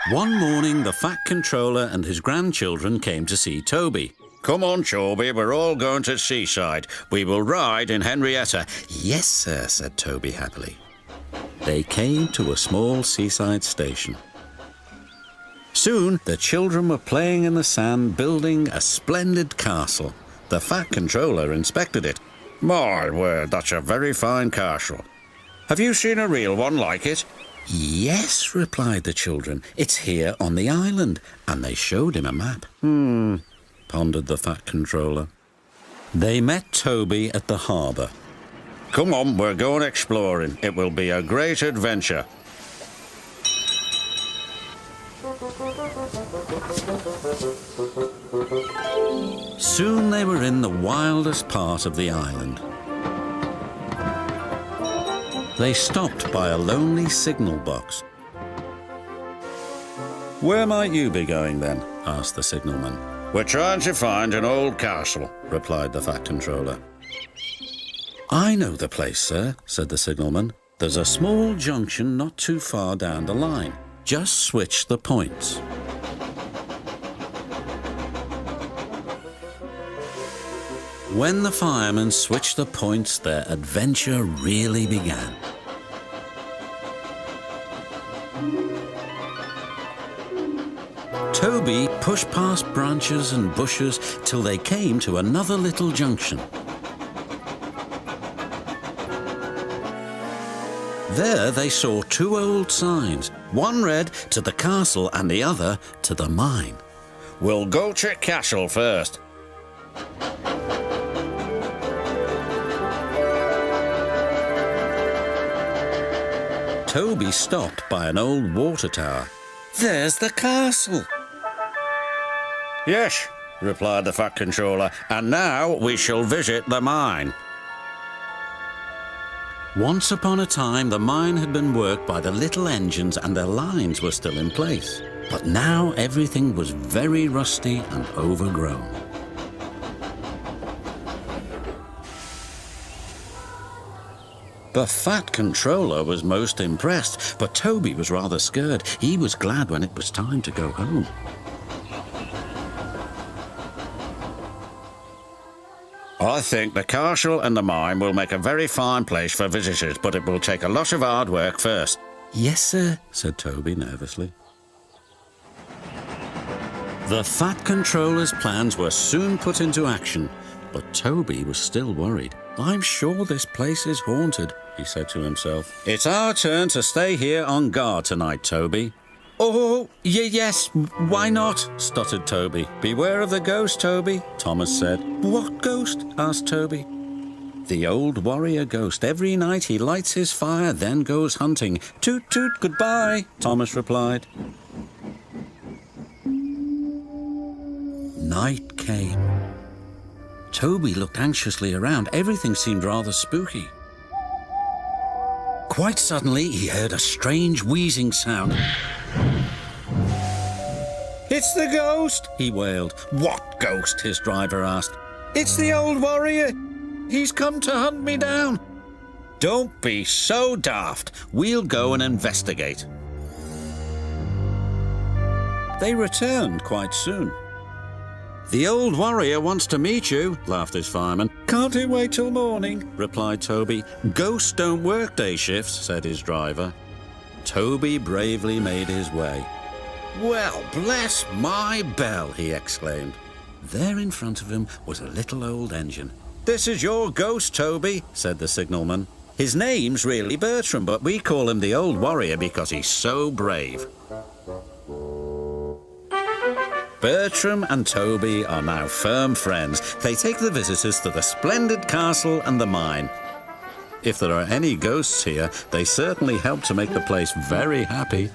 One morning, the Fat Controller and his grandchildren came to see Toby. Come on, Toby, we're all going to Seaside. We will ride in Henrietta. Yes, sir, said Toby happily. They came to a small seaside station. Soon, the children were playing in the sand, building a splendid castle. The Fat Controller inspected it. My word, that's a very fine castle. Have you seen a real one like it? Yes, replied the children. It's here on the island. And they showed him a map. Pondered the Fat Controller. They met Toby at the harbour. Come on, we're going exploring. It will be a great adventure. Soon they were in the wildest part of the island. They stopped by a lonely signal box. Where might you be going then? Asked the signalman. We're trying to find an old castle, replied the Fat Controller. I know the place, sir, said the signalman. There's a small junction not too far down the line. Just switch the points. When the firemen switched the points, their adventure really began. Toby pushed past branches and bushes till they came to another little junction. There they saw two old signs. One read to the castle and the other to the mine. We'll go to castle first. Toby stopped by an old water tower. There's the castle. Yes, replied the Fat Controller, and now we shall visit the mine. Once upon a time, the mine had been worked by the little engines and their lines were still in place. But now everything was very rusty and overgrown. The Fat Controller was most impressed, but Toby was rather scared. He was glad when it was time to go home. I think the castle and the mine will make a very fine place for visitors, but it will take a lot of hard work first. Yes, sir, said Toby nervously. The Fat Controller's plans were soon put into action, but Toby was still worried. I'm sure this place is haunted, he said to himself. It's our turn to stay here on guard tonight, Toby. Oh, yes, why not? Stuttered Toby. Beware of the ghost, Toby, Thomas said. What ghost? Asked Toby. The old warrior ghost. Every night he lights his fire, then goes hunting. Toot toot, goodbye, Thomas replied. Night came. Toby looked anxiously around. Everything seemed rather spooky. Quite suddenly, he heard a strange wheezing sound. It's the ghost, he wailed. What ghost? His driver asked. It's the old warrior. He's come to hunt me down. Don't be so daft. We'll go and investigate. They returned quite soon. The old warrior wants to meet you, laughed his fireman. Can't he wait till morning? Replied Toby. Ghosts don't work day shifts, said his driver. Toby bravely made his way. Well, bless my bell, he exclaimed. There in front of him was a little old engine. This is your ghost, Toby, said the signalman. His name's really Bertram, but we call him the old warrior because he's so brave. Bertram and Toby are now firm friends. They take the visitors to the splendid castle and the mine. If there are any ghosts here, they certainly help to make the place very happy.